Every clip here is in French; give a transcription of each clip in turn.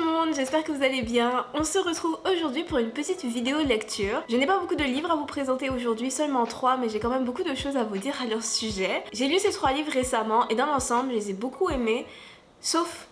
le monde, j'espère que vous allez bien. On se retrouve aujourd'hui pour une petite vidéo lecture. Je n'ai pas beaucoup de livres à vous présenter aujourd'hui, seulement 3, mais j'ai quand même beaucoup de choses à vous dire à leur sujet. J'ai lu ces 3 livres récemment et dans l'ensemble, je les ai beaucoup aimés, sauf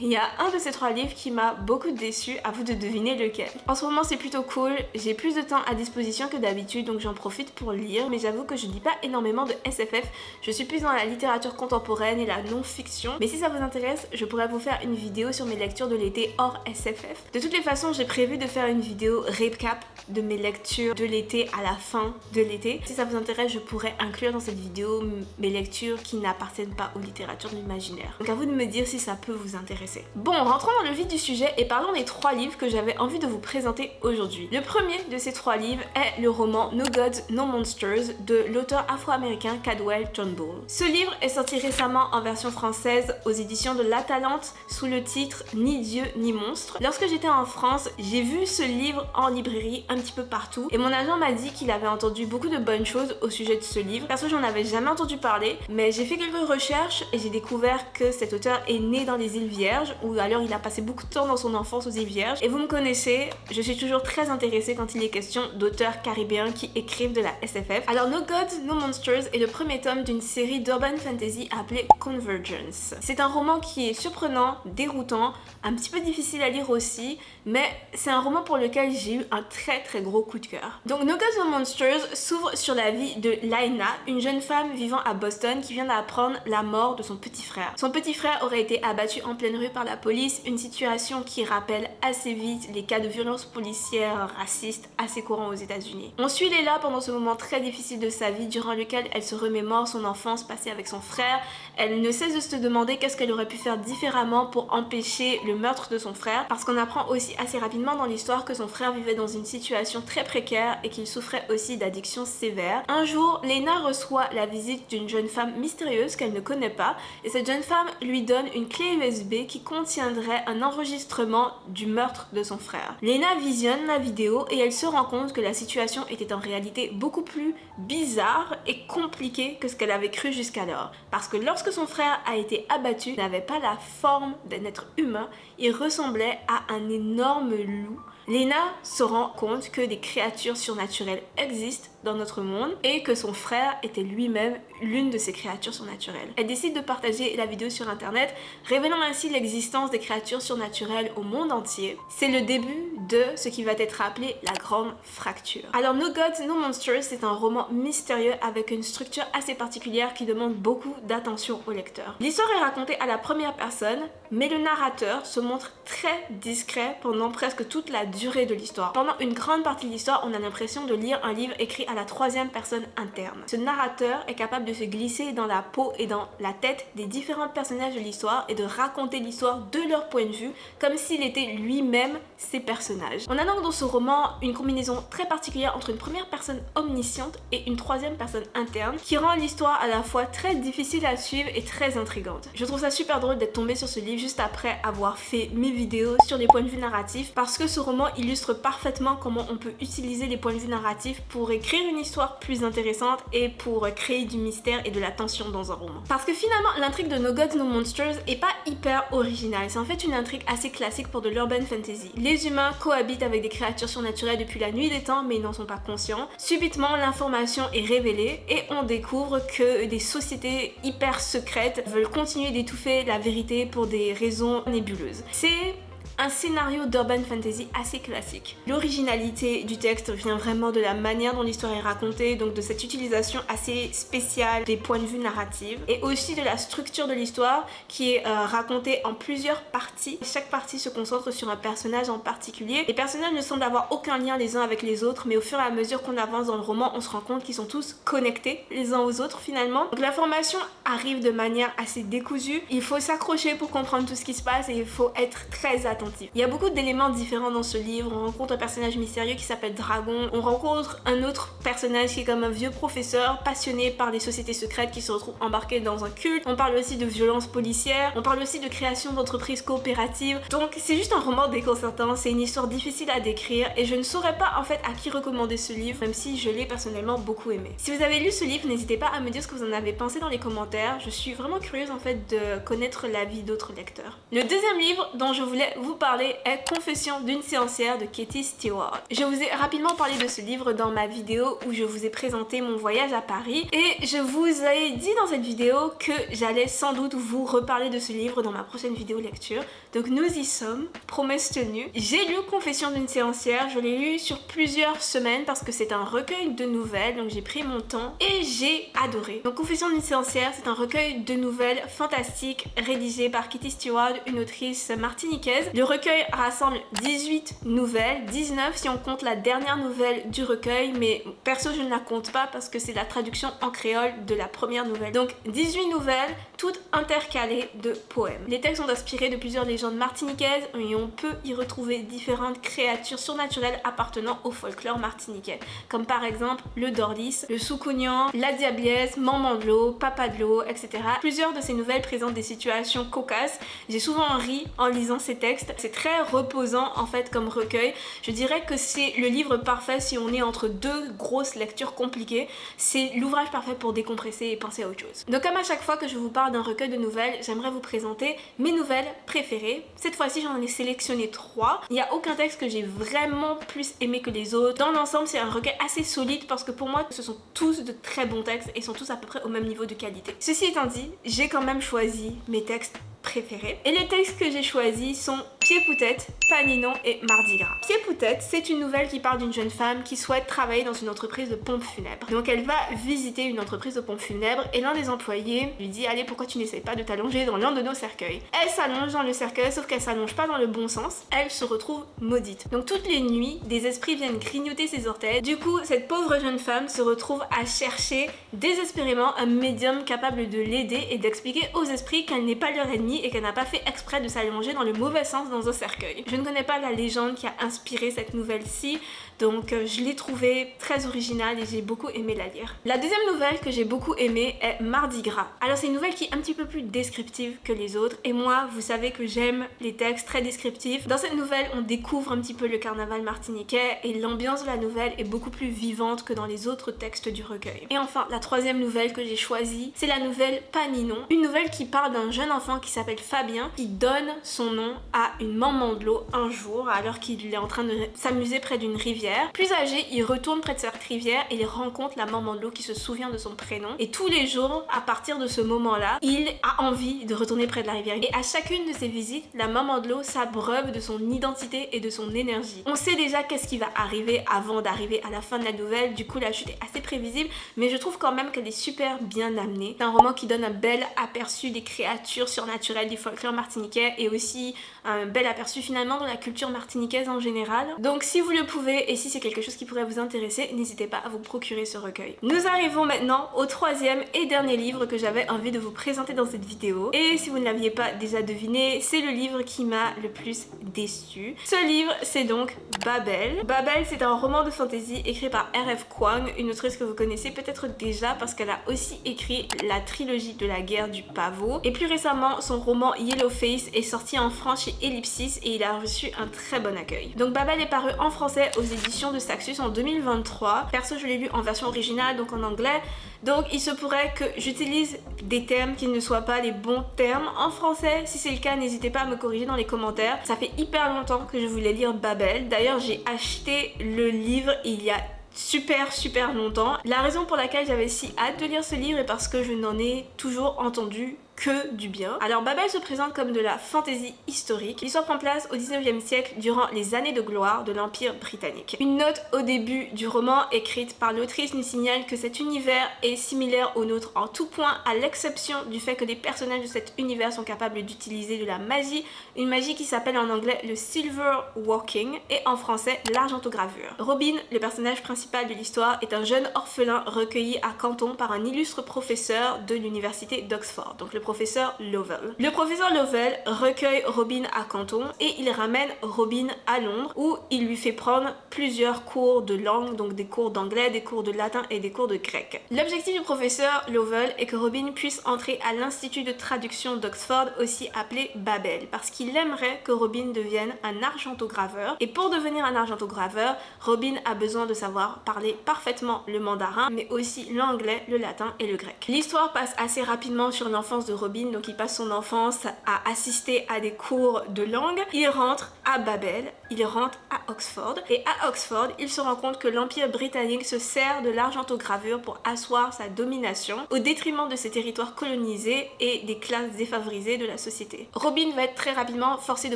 il y a un de ces 3 livres qui m'a beaucoup déçue, à vous de deviner lequel. En ce moment c'est plutôt cool, j'ai plus de temps à disposition que d'habitude donc j'en profite pour lire, mais j'avoue que je lis pas énormément de SFF, je suis plus dans la littérature contemporaine et la non-fiction, mais si ça vous intéresse, je pourrais vous faire une vidéo sur mes lectures de l'été hors SFF. De toutes les façons, j'ai prévu de faire une vidéo recap de mes lectures de l'été à la fin de l'été. Si ça vous intéresse, je pourrais inclure dans cette vidéo mes lectures qui n'appartiennent pas aux littératures de l'imaginaire. Donc à vous de me dire si ça peut vous intéresser. Bon, rentrons dans le vif du sujet et parlons des 3 livres que j'avais envie de vous présenter aujourd'hui. Le premier de ces 3 livres est le roman No Gods, No Monsters de l'auteur afro-américain Caldwell Turnbull. Ce livre est sorti récemment en version française aux éditions de La Talente sous le titre Ni Dieu ni Monstre. Lorsque j'étais en France, j'ai vu ce livre en librairie un petit peu partout et mon agent m'a dit qu'il avait entendu beaucoup de bonnes choses au sujet de ce livre. Perso, j'en avais jamais entendu parler, mais j'ai fait quelques recherches et j'ai découvert que cet auteur est né dans les îles Vierges, ou alors il a passé beaucoup de temps dans son enfance aux îles Vierges. Et vous me connaissez, je suis toujours très intéressée quand il est question d'auteurs caribéens qui écrivent de la SFF. Alors No Gods, No Monsters est le premier tome d'une série d'urban fantasy appelée Convergence. C'est un roman qui est surprenant, déroutant, un petit peu difficile à lire aussi, mais c'est un roman pour lequel j'ai eu un très gros coup de cœur. Donc No Gods, No Monsters s'ouvre sur la vie de Laina, une jeune femme vivant à Boston qui vient d'apprendre la mort de son petit frère. Son petit frère aurait été abattu en pleine rue par la police, une situation qui rappelle assez vite les cas de violences policières racistes assez courants aux États-Unis. On suit Leila pendant ce moment très difficile de sa vie durant lequel elle se remémore son enfance passée avec son frère. Elle ne cesse de se demander qu'est-ce qu'elle aurait pu faire différemment pour empêcher le meurtre de son frère, parce qu'on apprend aussi assez rapidement dans l'histoire que son frère vivait dans une situation très précaire et qu'il souffrait aussi d'addictions sévères. Un jour, Lena reçoit la visite d'une jeune femme mystérieuse qu'elle ne connaît pas et cette jeune femme lui donne une clé USB qui contiendrait un enregistrement du meurtre de son frère. Lena visionne la vidéo et elle se rend compte que la situation était en réalité beaucoup plus bizarre et compliquée que ce qu'elle avait cru jusqu'alors. Parce que lorsque son frère a été abattu, il n'avait pas la forme d'un être humain, il ressemblait à un énorme loup. Lena se rend compte que des créatures surnaturelles existent dans notre monde et que son frère était lui-même l'une de ces créatures surnaturelles. Elle décide de partager la vidéo sur internet, révélant ainsi l'existence des créatures surnaturelles au monde entier. C'est le début de ce qui va être appelé la grande fracture. Alors No Gods, No Monsters, c'est un roman mystérieux avec une structure assez particulière qui demande beaucoup d'attention au lecteur. L'histoire est racontée à la première personne, mais le narrateur se montre très discret pendant presque toute la durée de l'histoire. Pendant une grande partie de l'histoire, on a l'impression de lire un livre écrit à la 3e personne interne. Ce narrateur est capable de se glisser dans la peau et dans la tête des différents personnages de l'histoire et de raconter l'histoire de leur point de vue comme s'il était lui-même ces personnages. On a donc dans ce roman une combinaison très particulière entre une première personne omnisciente et une 3e personne interne qui rend l'histoire à la fois très difficile à suivre et très intrigante. Je trouve ça super drôle d'être tombée sur ce livre juste après avoir fait mes vidéos sur les points de vue narratifs parce que ce roman illustre parfaitement comment on peut utiliser les points de vue narratifs pour écrire une histoire plus intéressante et pour créer du mystère et de la tension dans un roman. Parce que finalement, l'intrigue de No Gods, No Monsters est pas hyper originale. C'est en fait une intrigue assez classique pour de l'urban fantasy. Les humains cohabitent avec des créatures surnaturelles depuis la nuit des temps, mais ils n'en sont pas conscients. Subitement, l'information est révélée et on découvre que des sociétés hyper secrètes veulent continuer d'étouffer la vérité pour des raisons nébuleuses. C'est un scénario d'urban fantasy assez classique. L'originalité du texte vient vraiment de la manière dont l'histoire est racontée, donc de cette utilisation assez spéciale des points de vue narratifs et aussi de la structure de l'histoire qui est racontée en plusieurs parties. Chaque partie se concentre sur un personnage en particulier. Les personnages ne semblent avoir aucun lien les uns avec les autres, mais au fur et à mesure qu'on avance dans le roman, on se rend compte qu'ils sont tous connectés les uns aux autres finalement. Donc l'information arrive de manière assez décousue. Il faut s'accrocher pour comprendre tout ce qui se passe et il faut être très attentif. Il y a beaucoup d'éléments différents dans ce livre. On rencontre un personnage mystérieux qui s'appelle Dragon. On rencontre un autre personnage qui est comme un vieux professeur passionné par les sociétés secrètes qui se retrouve embarqué dans un culte. On parle aussi de violences policières. On parle aussi de création d'entreprises coopératives. Donc c'est juste un roman déconcertant. C'est une histoire difficile à décrire et je ne saurais pas en fait à qui recommander ce livre, même si je l'ai personnellement beaucoup aimé. Si vous avez lu ce livre, n'hésitez pas à me dire ce que vous en avez pensé dans les commentaires. Je suis vraiment curieuse en fait de connaître l'avis d'autres lecteurs. Le deuxième livre dont je voulais vous parler est Confession d'une séancière de Katie Stewart. Je vous ai rapidement parlé de ce livre dans ma vidéo où je vous ai présenté mon voyage à Paris et je vous ai dit dans cette vidéo que j'allais sans doute vous reparler de ce livre dans ma prochaine vidéo lecture. Donc nous y sommes, promesse tenue. J'ai lu Confession d'une séancière, je l'ai lu sur plusieurs semaines parce que c'est un recueil de nouvelles, donc j'ai pris mon temps et j'ai adoré. Donc Confession d'une séancière, c'est un recueil de nouvelles fantastiques rédigé par Katie Stewart, une autrice martiniquaise. Le recueil rassemble 18 nouvelles, 19 si on compte la dernière nouvelle du recueil, mais perso je ne la compte pas parce que c'est la traduction en créole de la première nouvelle. Donc 18 nouvelles, toutes intercalées de poèmes. Les textes sont inspirés de plusieurs légendes martiniquaises et on peut y retrouver différentes créatures surnaturelles appartenant au folklore martiniquais, comme par exemple le Dorlis, le Soukounian, la Diablesse, Maman de l'eau, Papa de l'eau, etc. Plusieurs de ces nouvelles présentent des situations cocasses. J'ai souvent ri en lisant ces textes. C'est très reposant en fait comme recueil. Je dirais que c'est le livre parfait si on est entre deux grosses lectures compliquées. C'est l'ouvrage parfait pour décompresser et penser à autre chose. Donc comme à chaque fois que je vous parle d'un recueil de nouvelles, j'aimerais vous présenter mes nouvelles préférées. Cette fois-ci j'en ai sélectionné 3. Il n'y a aucun texte que j'ai vraiment plus aimé que les autres. Dans l'ensemble c'est un recueil assez solide parce que pour moi ce sont tous de très bons textes et sont tous à peu près au même niveau de qualité. Ceci étant dit, j'ai quand même choisi mes textes préférés. Et les textes que j'ai choisis sont Pied-Poutette, Paninon et Mardi Gras. Pied-Poutette, c'est une nouvelle qui parle d'une jeune femme qui souhaite travailler dans une entreprise de pompes funèbres. Donc elle va visiter une entreprise de pompes funèbres et l'un des employés lui dit « Allez, pourquoi tu n'essayes pas de t'allonger dans l'un de nos cercueils ?» Elle s'allonge dans le cercueil, sauf qu'elle s'allonge pas dans le bon sens. Elle se retrouve maudite. Donc toutes les nuits, des esprits viennent grignoter ses orteils. Du coup, cette pauvre jeune femme se retrouve à chercher désespérément un médium capable de l'aider et d'expliquer aux esprits qu'elle n'est pas leur ennemi et qu'elle n'a pas fait exprès de s'allonger dans le mauvais sens dans un cercueil. Je ne connais pas la légende qui a inspiré cette nouvelle-ci, donc je l'ai trouvée très originale et j'ai beaucoup aimé la lire. La deuxième nouvelle que j'ai beaucoup aimée est Mardi Gras. Alors c'est une nouvelle qui est un petit peu plus descriptive que les autres et moi, vous savez que j'aime les textes très descriptifs. Dans cette nouvelle, on découvre un petit peu le carnaval martiniquais et l'ambiance de la nouvelle est beaucoup plus vivante que dans les autres textes du recueil. Et enfin, la troisième nouvelle que j'ai choisie, c'est la nouvelle Paninon, une nouvelle qui parle d'un jeune enfant qui s'appelle Fabien qui donne son nom à une maman de l'eau un jour alors qu'il est en train de s'amuser près d'une rivière. Plus âgé, il retourne près de cette rivière et il rencontre la maman de l'eau qui se souvient de son prénom et tous les jours, à partir de ce moment-là, il a envie de retourner près de la rivière. Et à chacune de ses visites, la maman de l'eau s'abreuve de son identité et de son énergie. On sait déjà qu'est-ce qui va arriver avant d'arriver à la fin de la nouvelle, du coup la chute est assez prévisible, mais je trouve quand même qu'elle est super bien amenée. C'est un roman qui donne un bel aperçu des créatures surnaturelles du folklore martiniquais et aussi un bel aperçu finalement de la culture martiniquaise en général. Donc si vous le pouvez et si c'est quelque chose qui pourrait vous intéresser, n'hésitez pas à vous procurer ce recueil. Nous arrivons maintenant au troisième et dernier livre que j'avais envie de vous présenter dans cette vidéo. Et si vous ne l'aviez pas déjà deviné, c'est le livre qui m'a le plus déçue. Ce livre, c'est donc Babel. Babel, c'est un roman de fantasy écrit par R.F. Kuang, une autrice que vous connaissez peut-être déjà parce qu'elle a aussi écrit la trilogie de la guerre du pavot. Et plus récemment, son roman Yellowface est sorti en France chez Ellipsis et il a reçu un très bon accueil. Donc Babel est paru en français aux éditions de Saxus en 2023. Perso, je l'ai lu en version originale, donc en anglais. Donc il se pourrait que j'utilise des termes qui ne soient pas les bons termes en français. Si c'est le cas, n'hésitez pas à me corriger dans les commentaires. Ça fait hyper longtemps que je voulais lire Babel. D'ailleurs, j'ai acheté le livre il y a super longtemps. La raison pour laquelle j'avais si hâte de lire ce livre est parce que je n'en ai toujours entendu que du bien. Alors Babel se présente comme de la fantasy historique. L'histoire prend place au 19e siècle durant les années de gloire de l'Empire britannique. Une note au début du roman écrite par l'autrice nous signale que cet univers est similaire au nôtre en tout point, à l'exception du fait que les personnages de cet univers sont capables d'utiliser de la magie, une magie qui s'appelle en anglais le silver walking et en français l'argentogravure. Robin, le personnage principal de l'histoire, est un jeune orphelin recueilli à Canton par un illustre professeur de l'université d'Oxford, donc le professeur Lovell. Le professeur Lovell recueille Robin à Canton et il ramène Robin à Londres où il lui fait prendre plusieurs cours de langue, donc des cours d'anglais, des cours de latin et des cours de grec. L'objectif du professeur Lovell est que Robin puisse entrer à l'institut de traduction d'Oxford, aussi appelé Babel, parce qu'il aimerait que Robin devienne un argentograveur. Et pour devenir un argentograveur, Robin a besoin de savoir parler parfaitement le mandarin, mais aussi l'anglais, le latin et le grec. L'histoire passe assez rapidement sur l'enfance de Robin, donc il passe son enfance à assister à des cours de langue. Il rentre à Babel, il rentre à Oxford, et à Oxford, il se rend compte que l'Empire britannique se sert de l'argentogravure pour asseoir sa domination au détriment de ses territoires colonisés et des classes défavorisées de la société. Robin va être très rapidement forcé de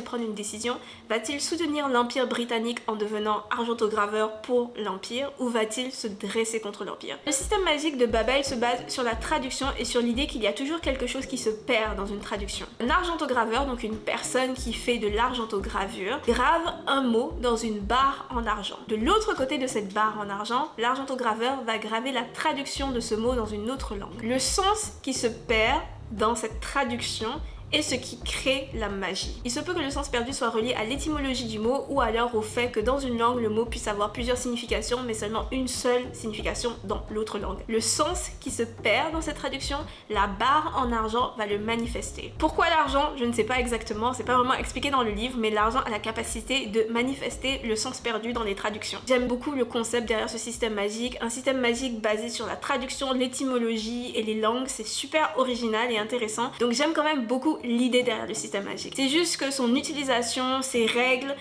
prendre une décision. Va-t-il soutenir l'Empire britannique en devenant argentograveur pour l'Empire, ou va-t-il se dresser contre l'Empire? Le système magique de Babel se base sur la traduction et sur l'idée qu'il y a toujours quelque chose qui se perd dans une traduction. Un argentograveur, donc une personne qui fait de l'argentogravure, grave un mot dans une barre en argent. De l'autre côté de cette barre en argent, l'argentograveur va graver la traduction de ce mot dans une autre langue. Le sens qui se perd dans cette traduction est ce qui crée la magie. Il se peut que le sens perdu soit relié à l'étymologie du mot ou alors au fait que dans une langue, le mot puisse avoir plusieurs significations mais seulement une seule signification dans l'autre langue. Le sens qui se perd dans cette traduction, la barre en argent va le manifester. Pourquoi l'argent? Je ne sais pas exactement, c'est pas vraiment expliqué dans le livre, mais l'argent a la capacité de manifester le sens perdu dans les traductions. J'aime beaucoup le concept derrière ce système magique, un système magique basé sur la traduction, l'étymologie et les langues, c'est super original et intéressant, donc j'aime quand même beaucoup l'idée derrière le système magique. C'est juste que son utilisation, ses règles,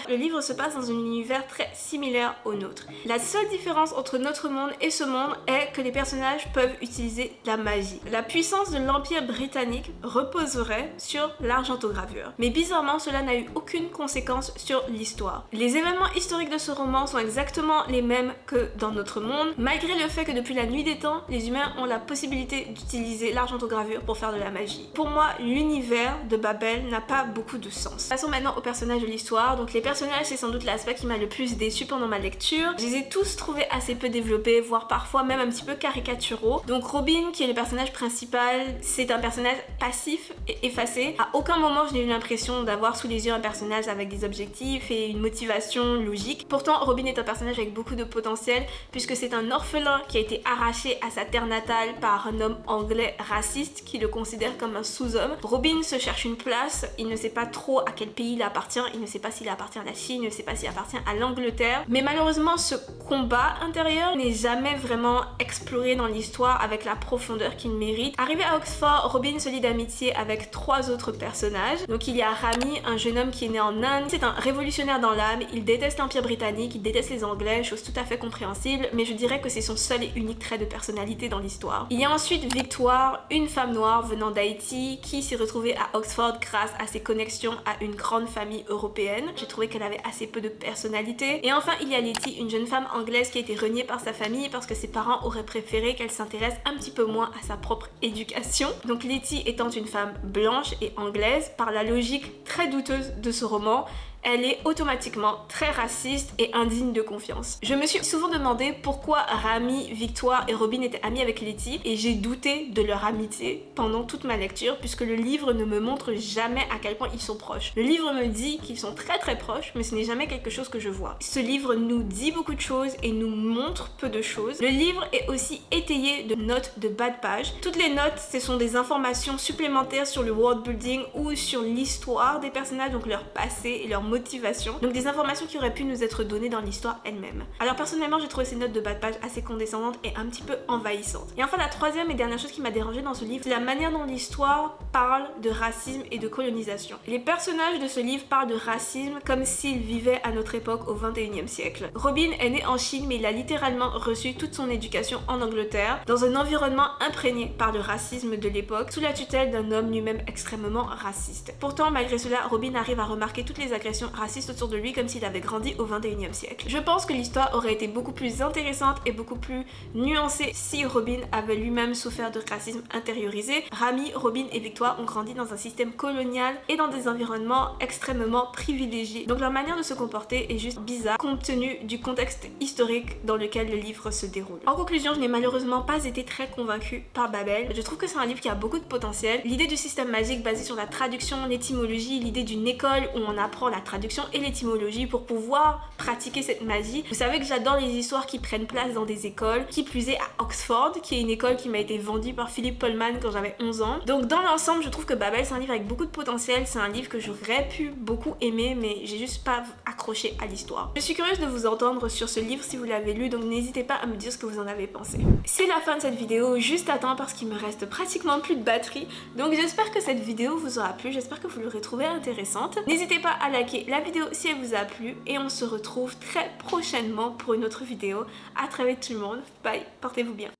le livre se passe dans un univers très similaire au nôtre. La seule différence entre notre monde et ce monde est que les personnages peuvent utiliser la magie. La puissance de l'Empire britannique reposerait sur l'argentogravure. Mais bizarrement, cela n'a eu aucune conséquence sur l'histoire. Les événements historiques de ce roman sont exactement les mêmes que dans notre monde, malgré le fait que depuis la nuit des temps, les humains ont la possibilité d'utiliser l'argentogravure pour faire de la magie. Pour moi, l'univers de Babel n'a pas beaucoup de sens. Passons maintenant aux personnages de l'histoire. Donc les personnages, c'est sans doute l'aspect qui m'a le plus déçu pendant ma lecture. Je les ai tous trouvés assez peu développés, voire parfois même un petit peu caricaturaux. Donc Robin, qui est le personnage principal, c'est un personnage passif et effacé. À aucun moment je n'ai eu l'impression d'avoir sous les yeux un personnage avec des objectifs et une motivation logique. Pourtant Robin est un personnage avec beaucoup de potentiel puisque c'est un orphelin qui a été arraché à sa terre natale par un homme anglais raciste qui le considère comme un sous-homme. Robin se cherche une place, il ne sait pas trop à quel pays il appartient, il ne sait pas s'il appartient à la Chine, il ne sait pas s'il appartient à l'Angleterre. Mais malheureusement, ce combat intérieur n'est jamais vraiment exploré dans l'histoire avec la profondeur qu'il mérite. Arrivé à Oxford, Robin se lie d'amitié avec 3 autres personnages. Donc il y a Rami, un jeune homme qui est né en Inde. C'est un révolutionnaire dans l'âme, il déteste l'Empire britannique, il déteste les Anglais, chose tout à fait compréhensible, mais je dirais que c'est son seul et unique trait de personnalité dans l'histoire. Il y a ensuite Victoire, une femme noire venant d'Haïti, qui s'est retrouvée à Oxford grâce à ses connexions à une grande famille européenne. J'ai trouvé qu'elle avait assez peu de personnalité. Et enfin, il y a Letty, une jeune femme anglaise qui a été reniée par sa famille parce que ses parents auraient préféré qu'elle s'intéresse un petit peu moins à sa propre éducation. Donc Letty étant une femme blanche et anglaise, par la logique très douteuse de ce roman, elle est automatiquement très raciste et indigne de confiance. Je me suis souvent demandé pourquoi Rami, Victoire et Robin étaient amis avec Letty et j'ai douté de leur amitié pendant toute ma lecture puisque le livre ne me montre jamais à quel point ils sont proches. Le livre me dit qu'ils sont très très proches mais ce n'est jamais quelque chose que je vois. Ce livre nous dit beaucoup de choses et nous montre peu de choses. Le livre est aussi étayé de notes de bas de page. Toutes les notes, ce sont des informations supplémentaires sur le world building ou sur l'histoire des personnages, donc leur passé et leur motivation, donc des informations qui auraient pu nous être données dans l'histoire elle-même. Alors personnellement, j'ai trouvé ces notes de bas de page assez condescendantes et un petit peu envahissantes. Et enfin, la troisième et dernière chose qui m'a dérangée dans ce livre, c'est la manière dont l'histoire parle de racisme et de colonisation. Les personnages de ce livre parlent de racisme comme s'ils vivaient à notre époque au 21e siècle. Robin est né en Chine, mais il a littéralement reçu toute son éducation en Angleterre, dans un environnement imprégné par le racisme de l'époque, sous la tutelle d'un homme lui-même extrêmement raciste. Pourtant, malgré cela, Robin arrive à remarquer toutes les agressions racistes autour de lui comme s'il avait grandi au 21e siècle. Je pense que l'histoire aurait été beaucoup plus intéressante et beaucoup plus nuancée si Robin avait lui-même souffert de racisme intériorisé. Rami, Robin et Victoire ont grandi dans un système colonial et dans des environnements extrêmement privilégiés. Donc leur manière de se comporter est juste bizarre compte tenu du contexte historique dans lequel le livre se déroule. En conclusion, je n'ai malheureusement pas été très convaincue par Babel. Je trouve que c'est un livre qui a beaucoup de potentiel. L'idée du système magique basé sur la traduction, l'étymologie, l'idée d'une école où on apprend la traduction et l'étymologie pour pouvoir pratiquer cette magie. Vous savez que j'adore les histoires qui prennent place dans des écoles, qui plus est à Oxford, qui est une école qui m'a été vendue par Philip Pullman quand j'avais 11 ans. Donc dans l'ensemble, je trouve que Babel, c'est un livre avec beaucoup de potentiel, c'est un livre que j'aurais pu beaucoup aimer, mais j'ai juste pas accroché à l'histoire. Je suis curieuse de vous entendre sur ce livre si vous l'avez lu, donc n'hésitez pas à me dire ce que vous en avez pensé. C'est la fin de cette vidéo, juste à temps parce qu'il me reste pratiquement plus de batterie, donc j'espère que cette vidéo vous aura plu, j'espère que vous l'aurez trouvée intéressante. N'hésitez pas à liker la vidéo si elle vous a plu et on se retrouve très prochainement pour une autre vidéo. À très vite tout le monde, bye, portez-vous bien.